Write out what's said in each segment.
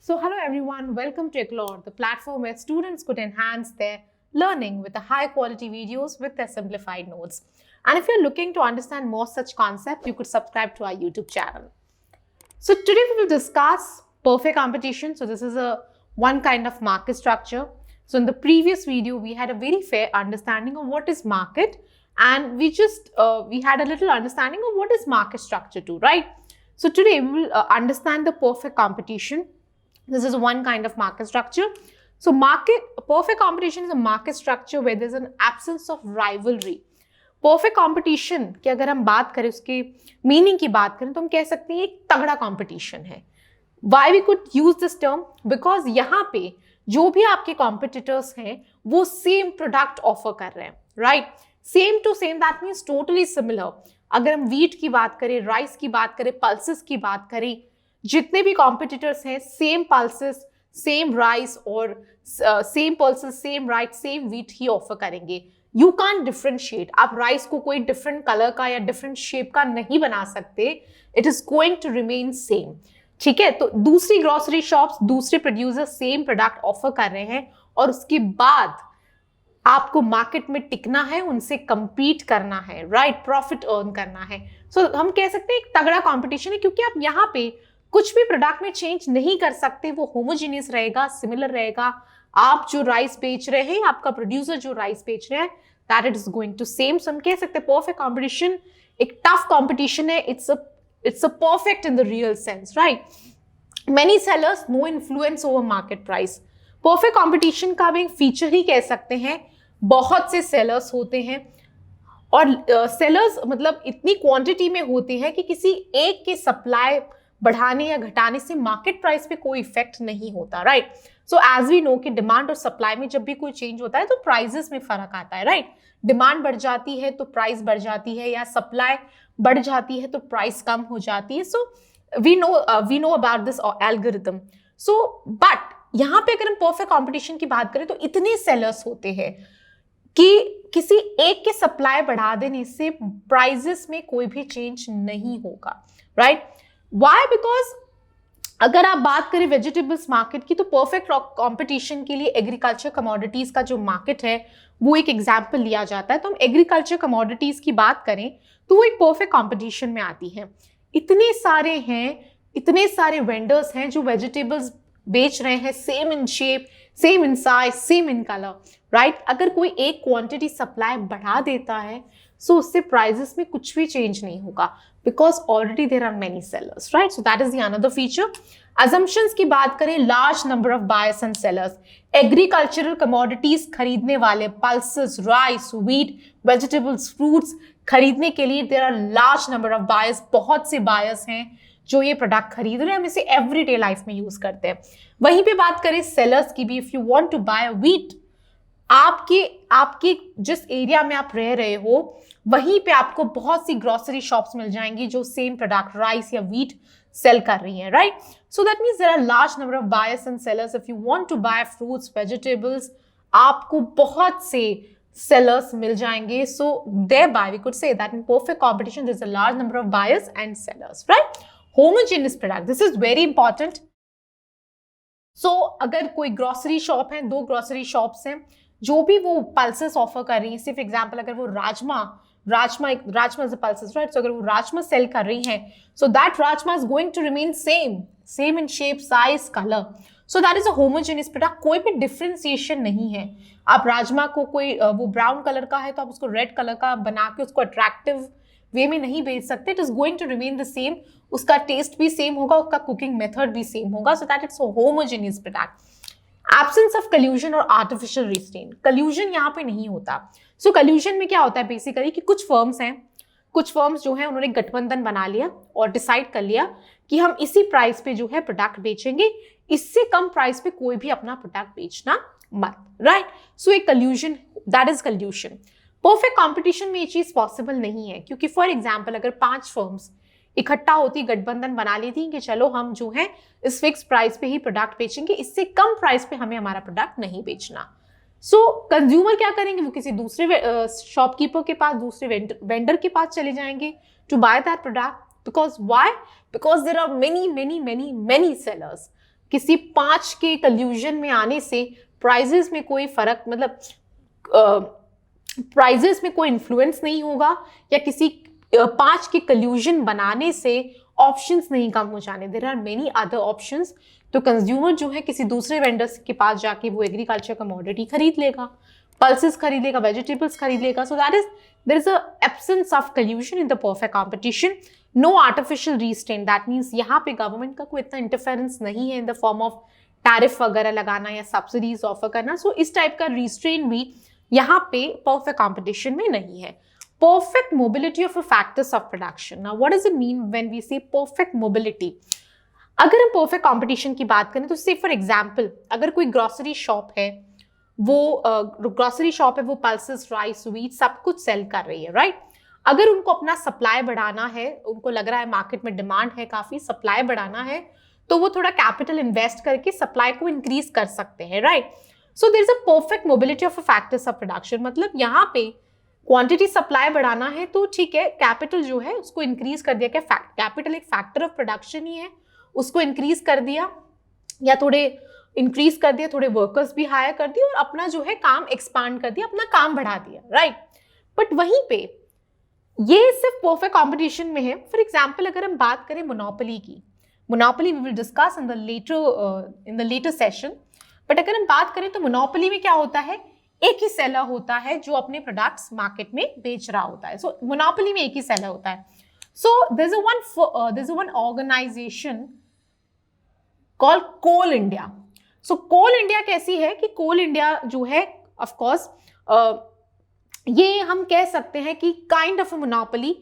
So hello everyone, welcome to Eclore, the platform where students could enhance their learning with the high quality videos with their simplified notes. And if you're looking to understand more such concepts, you could subscribe to our YouTube channel. So today we will discuss perfect competition. So this is one kind of market structure. So in the previous video, we had a very fair understanding of what is market, and we had a little understanding of what is market structure too, right? So today we will understand the perfect competition. This is one kind of market structure. So perfect competition is a market structure where there's an absence of rivalry. Perfect competition की अगर हम बात करें, उसके meaning की बात करें, तो हम कह सकते हैं एक तगड़ा कंपटीशन है. Why we could use this term? Because यहाँ पे जो भी आपके कॉम्पिटिटर्स हैं वो सेम प्रोडक्ट ऑफर कर रहे हैं, right? Same to same, that means totally similar. अगर हम वीट की बात करें, राइस की बात करें, पल्सेस की बात करें, जितने भी कॉम्पिटिटर्स हैं सेम पल्सेस, सेम राइस और same pulses, same rice, same wheat ही ऑफर करेंगे. You can differentiate. आप राइस को कोई डिफरेंट कलर का या डिफरेंट शेप का नहीं बना सकते. It is going to remain same. ठीक है? तो दूसरी ग्रोसरी शॉप्स, दूसरे प्रोड्यूसर सेम प्रोडक्ट ऑफर कर रहे हैं और उसके बाद आपको मार्केट में टिकना है, उनसे कंपीट करना है, राइट? प्रॉफिट अर्न करना है. सो हम कह सकते हैं एक तगड़ा कंपटीशन है, क्योंकि आप यहाँ पे कुछ भी प्रोडक्ट में चेंज नहीं कर सकते. वो होमोजेनियस रहेगा, सिमिलर रहेगा. आप जो राइस बेच रहे हैं, आपका प्रोड्यूसर जो राइस बेच रहे हैं, that it is going to same. So हम कह सकते हैं परफेक्ट कंपटीशन एक टफ कंपटीशन है. It's a perfect in the real sense, right? Many sellers, no influence over market price. Perfect competition का भी एक फीचर ही कह सकते हैं. बहुत से सेलर्स होते हैं और सेलर्स मतलब इतनी क्वांटिटी में होते हैं कि किसी एक के सप्लाई बढ़ाने या घटाने से मार्केट प्राइस पे कोई इफेक्ट नहीं होता, right? So as we know कि डिमांड और सप्लाई में जब भी कोई चेंज होता है तो प्राइसेस में फर्क आता है, राइट? डिमांड बढ़ जाती है तो प्राइस बढ़ जाती है, या सप्लाई बढ़ जाती है तो प्राइस कम हो जाती है. So we know about this algorithm. So but यहाँ पे अगर हम परफेक्ट कॉम्पिटिशन की बात करें तो इतने सेलर्स होते हैं कि किसी एक के सप्लाई बढ़ा देने से प्राइसेस में कोई भी चेंज नहीं होगा, राइट? Why? Because अगर आप बात करें वेजिटेबल्स मार्केट की, तो परफेक्ट कंपटीशन के लिए एग्रीकल्चर कमोडिटीज का जो मार्केट है वो एक एग्जाम्पल लिया जाता है. तो हम एग्रीकल्चर कमोडिटीज की बात करें तो वो एक परफेक्ट कंपटीशन में आती है. इतने सारे हैं, इतने सारे वेंडर्स हैं जो वेजिटेबल्स बेच रहे हैं, same in shape, same in size, same in colour, right? अगर कोई एक क्वांटिटी सप्लाई बढ़ा देता है सो उससे प्राइसेस में कुछ भी चेंज नहीं होगा, because already there are many sellers, right? So that is the another feature. Assumptions की बात करें, large number of buyers and sellers. Agricultural commodities खरीदने वाले, pulses, rice, wheat, vegetables, fruits खरीदने के लिए there are large number of buyers. बहुत से बायर्स हैं जो ये प्रोडक्ट खरीद रहे हैं, हम इसे एवरीडे लाइफ में यूज करते हैं. वहीं पे बात करें सेलर्स की भी, if you want to buy wheat, आपके जिस एरिया में आप रह रहे हो वहीं पे आपको बहुत सी ग्रोसरी शॉप्स मिल जाएंगी जो सेम प्रोडक्ट राइस या व्हीट सेल कर रही हैं, right? So that means there are large number of buyers and sellers. If you want to buy fruits, vegetables, आपको बहुत से sellers मिल जाएंगे. So thereby we could say that in perfect competition there's a large number of buyers and sellers, right? Homogeneous product, this is very important. So अगर कोई grocery shop है, दो grocery shops हैं, जो भी वो पल्सेस ऑफर कर रही हैं, सिर्फ एग्जांपल अगर वो rajma is a pulses, right? So अगर वो राजमा सेल कर रही हैं, so that rajma is going to remain same in shape, size, colour. So that is a homogeneous product. कोई भी डिफ्रेंसिएशन नहीं है. आप राजमा को कोई वो ब्राउन कलर का है तो आप उसको रेड कलर का बना के उसको अट्रैक्टिव वे में नहीं बेच सकते. It is going to remain the same. उसका टेस्ट भी सेम होगा, उसका कुकिंग मेथड भी सेम होगा. So that it's a homogeneous product. Absence of collusion और आर्टिफिशियल रिस्ट्रेन. कल्यूजन यहाँ पे नहीं होता. सो कल्यूजन में क्या होता है बेसिकली कि कुछ फर्म्स जो हैं उन्होंने गठबंधन बना लिया और डिसाइड कर लिया कि हम इसी प्राइस पे जो है प्रोडक्ट बेचेंगे, इससे कम प्राइस पे कोई भी अपना प्रोडक्ट बेचना मत, राइट? सो एक कल्यूजन, दैट इज कल्यूजन. परफेक्ट कॉम्पिटिशन में ये चीज पॉसिबल नहीं है, क्योंकि फॉर एग्जाम्पल अगर 5 फर्म्स इकट्ठा होती, गठबंधन बना लेती कि चलो हम जो है इस फिक्स प्राइस पे ही प्रोडक्ट बेचेंगे, इससे कम प्राइस पे हमें हमारा प्रोडक्ट नहीं बेचना. सो कंज्यूमर क्या करेंगे? वो किसी दूसरे शॉपकीपर के पास, दूसरे वेंडर के पास चले जाएंगे to buy that product. Because why? Because there are many sellers. किसी 5 के कल्यूजन में आने से प्राइजेस में कोई फर्क, मतलब प्राइजेस में कोई इन्फ्लुएंस नहीं होगा, या किसी 5 के कल्यूजन बनाने से ऑप्शंस नहीं कम हो जाने। There are many other options. तो कंज्यूमर जो है किसी दूसरे वेंडर्स के पास जाके वो एग्रीकल्चर कमोडिटी खरीद लेगा, पल्सेस खरीद लेगा, वेजिटेबल्स खरीद लेगा। So that is there is a absence of collusion in the perfect competition. No artificial restraint, that means यहाँ पे गवर्नमेंट का कोई इतना इंटरफेरेंस नहीं है in the form of tariff वगैरह लगाना या सब्सिडीज ऑफर करना। सो इस टाइप का रिस्ट्रेन भी यहाँ पे परफेक्ट कॉम्पिटिशन में नहीं है। Perfect mobility of a factors of production. Now, what does it mean when we say perfect mobility? अगर हम perfect competition की बात करें तो say for example, अगर कोई ग्रोसरी शॉप है, वो ग्रोसरी शॉप है, वो पल्सेस, राइस, व्हीट सब कुछ सेल कर रही है, राइट? अगर उनको अपना सप्लाई बढ़ाना है, उनको लग रहा है मार्केट में डिमांड है, काफी सप्लाई बढ़ाना है, तो वो थोड़ा कैपिटल इन्वेस्ट करके सप्लाई को इंक्रीज कर सकते हैं, right? So there is a perfect mobility of a factors of production. मतलब यहाँ पे क्वांटिटी सप्लाई बढ़ाना है तो ठीक है, कैपिटल जो है उसको इंक्रीज कर दिया। क्या कैपिटल एक फैक्टर ऑफ प्रोडक्शन ही है, उसको इंक्रीज कर दिया या थोड़े इंक्रीज कर दिया, थोड़े वर्कर्स भी हायर कर दिए और अपना जो है काम एक्सपांड कर दिया, अपना काम बढ़ा दिया, राइट? बट वहीं पे ये सिर्फ परफेक्ट कॉम्पिटिशन में है। फॉर एग्जाम्पल अगर हम बात करें मोनोपोली की, monopoly we will discuss in the later session. But अगर हम बात करें तो मोनोपोली में क्या होता है, एक ही सेलर होता है जो अपने प्रोडक्ट्स मार्केट में बेच रहा होता है। सो मोनोपोली में एक ही सेलर होता है। So there is one organisation called coal India. So coal India कैसी है कि कोल इंडिया जो है ऑफ कोर्स ये हम कह सकते हैं कि kind of a monopoly,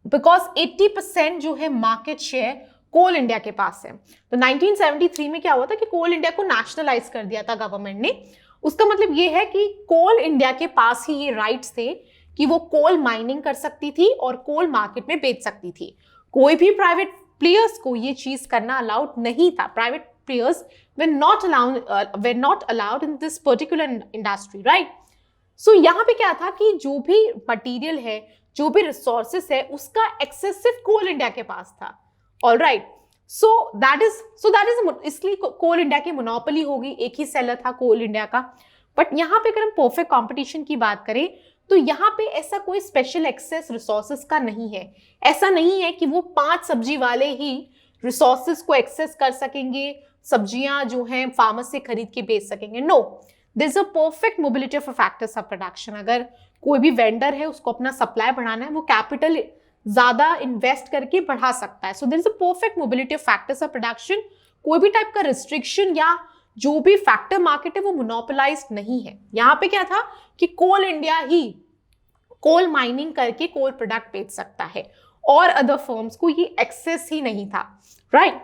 because 80% जो है मार्केट शेयर कोल इंडिया के पास है। तो 1973 में क्या हुआ था कि कोल इंडिया को नेशनलाइज कर दिया था गवर्नमेंट ने। उसका मतलब ये है कि कोल इंडिया के पास ही ये राइट्स थे कि वो कोल माइनिंग कर सकती थी और कोल मार्केट में बेच सकती थी। कोई भी प्राइवेट प्लेयर्स को ये चीज करना अलाउड नहीं था। Private players were not allowed in this particular industry, right? So यहाँ पे क्या था कि जो भी मटेरियल है, जो भी रिसोर्सेस है, उसका एक्सेस सिर्फ कोल इंडिया के पास था। All right, so that is इसलिए कोल इंडिया की मोनोपोली होगी, एक ही सेलर था कोल इंडिया का। बट यहाँ पे अगर हम परफेक्ट कंपटीशन की बात करें तो यहाँ पे ऐसा कोई स्पेशल एक्सेस रिसोर्सेस का नहीं है। ऐसा नहीं है कि वो 5 सब्जी वाले ही रिसोर्सेस को एक्सेस कर सकेंगे, सब्जियां जो हैं फार्मर्स से खरीद के बेच सकेंगे। No, this a perfect mobility of factors of production. अगर कोई भी वेंडर है, उसको अपना सप्लाई बढ़ाना है, वो कैपिटल ज्यादा इन्वेस्ट करके बढ़ा सकता है। So there is a perfect mobility of factors of production. कोई भी टाइप का रिस्ट्रिक्शन या जो भी फैक्टर मार्केट है वो मोनोपोलाइज्ड नहीं है। यहाँ पे क्या था कि कोल इंडिया ही कोल माइनिंग करके कोल प्रोडक्ट बेच सकता है और अदर फर्म्स को ये एक्सेस ही नहीं था, right?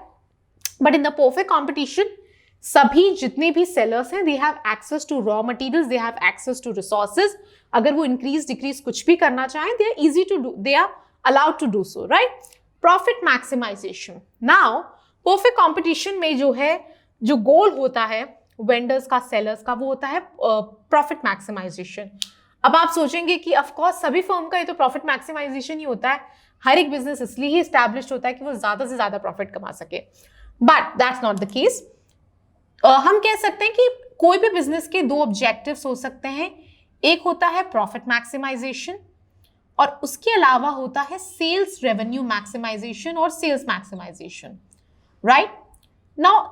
But in the perfect competition सभी जितने भी सेलर्स हैं, they have access to raw materials, they have access to resources. अगर वो इंक्रीज डिक्रीज कुछ भी करना चाहें, they are easy to do, they are allowed to do so, right? Profit maximisation. Now perfect competition में जो है, जो गोल होता है वेंडर्स का, सेलर्स का, वो होता है प्रॉफिट मैक्सिमाइजेशन। अब आप सोचेंगे कि ऑफ कोर्स सभी फर्म का ये तो प्रॉफिट मैक्सिमाइजेशन ही होता है। हर एक बिजनेस इसलिए ही एस्टैब्लिश्ड होता है कि वो ज्यादा से ज्यादा प्रॉफिट कमा सके, but that's not the case. हम कह सकते हैं कि कोई भी बिजनेस के 2 ऑब्जेक्टिव्स हो सकते हैं। एक होता है प्रॉफिट मैक्सिमाइजेशन और उसके अलावा होता है सेल्स रेवेन्यू मैक्सिमाइजेशन और सेल्स मैक्सिमाइजेशन, राइट? नाउ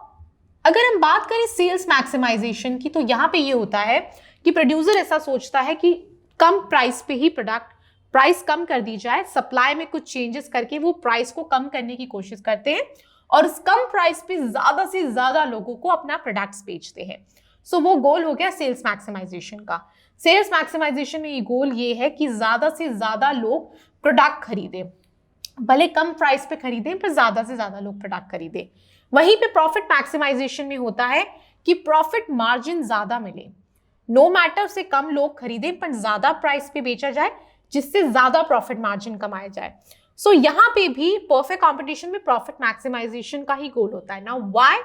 अगर हम बात करें सेल्स मैक्सिमाइजेशन की, तो यहां पे ये होता है कि प्रोड्यूसर ऐसा सोचता है कि कम प्राइस पे ही प्रोडक्ट, प्राइस कम कर दी जाए, सप्लाई में कुछ चेंजेस करके वो प्राइस को कम करने की कोशिश करते हैं और उस कम प्राइस पे ज्यादा से ज्यादा लोगों को अपना प्रोडक्ट्स बेचते हैं। सो वो गोल हो गया सेल्स मैक्सिमाइजेशन का। सेल्स मैक्सिमाइजेशन में ये गोल ये है कि ज्यादा से ज्यादा लोग प्रोडक्ट खरीदें, भले कम प्राइस पे खरीदें पर ज्यादा से ज्यादा लोग प्रोडक्ट खरीदें। वहीं पे प्रॉफिट मैक्सिमाइजेशन में होता है कि प्रॉफिट मार्जिन ज्यादा मिले, नो मैटर से कम लोग खरीदें पर ज्यादा प्राइस पे बेचा जाए, जिससे ज्यादा प्रॉफिट मार्जिन कमाया जाए। सो यहाँ पे भी परफेक्ट कंपटीशन में प्रॉफिट मैक्सिमाइजेशन का ही गोल होता है। Now why?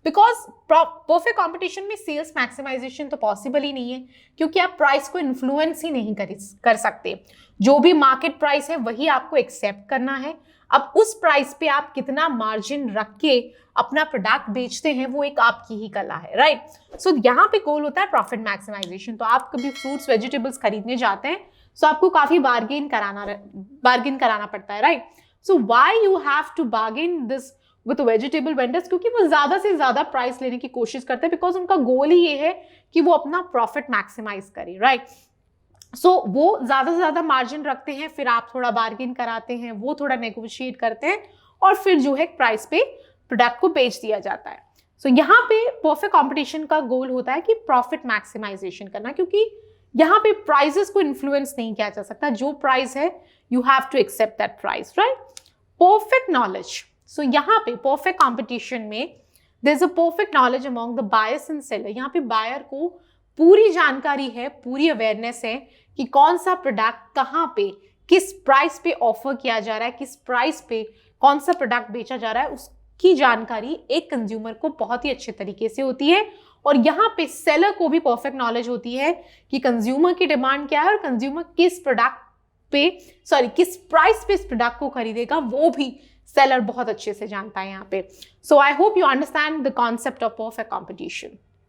Because perfect competition में सेल्स मैक्सिमाइजेशन तो पॉसिबल ही नहीं है, क्योंकि आप प्राइस को इन्फ्लुएंस ही नहीं कर सकते। जो भी मार्केट प्राइस है वही आपको एक्सेप्ट करना है। अब उस प्राइस पे आप कितना मार्जिन रख के अपना प्रोडक्ट बेचते हैं वो एक आपकी ही कला है, राइट। सो यहाँ पे गोल होता है प्रॉफिट मैक्सिमाइजेशन। तो आप कभी फ्रूट्स वेजिटेबल्स खरीदने जाते हैं सो आपको काफी बार्गेन कराना पड़ता है, right. So why you have to bargain this with vegetable vendors, क्योंकि वो ज्यादा से ज्यादा प्राइस लेने की कोशिश करते हैं, बिकॉज उनका गोल ही ये है कि वो अपना प्रॉफिट मैक्सिमाइज करे, राइट। सो वो ज्यादा से ज्यादा मार्जिन रखते हैं, फिर आप थोड़ा बार्गेन कराते हैं, वो थोड़ा नेगोशिएट करते हैं और फिर जो है प्राइस पे प्रोडक्ट को बेच दिया जाता है। सो यहाँ पे परफेक्ट कंपटीशन का गोल होता है कि प्रॉफिट मैक्सिमाइजेशन करना, क्योंकि यहाँ पे प्राइसेस को इन्फ्लुएंस नहीं किया जा सकता। जो प्राइस है you have to accept that price, right. Perfect knowledge, so यहाँ पे परफेक्ट कंपटीशन में there is a perfect knowledge among the buyers and seller. यहाँ पे बायर को पूरी जानकारी है, पूरी अवेयरनेस है कि कौन सा प्रोडक्ट कहाँ पे किस प्राइस पे ऑफर किया जा रहा है, किस प्राइस पे कौन सा प्रोडक्ट बेचा जा रहा है, उसकी जानकारी एक कंज्यूमर को बहुत ही अच्छे तरीके से होती है। और यहाँ पे सेलर को भी परफेक्ट नॉलेज होती है कि कंज्यूमर की डिमांड क्या है और कंज्यूमर किस प्राइस पे इस प्रोडक्ट को खरीदेगा, वो भी सेलर बहुत अच्छे से जानता है यहाँ पे। So I hope you understand the concept of perfect competition.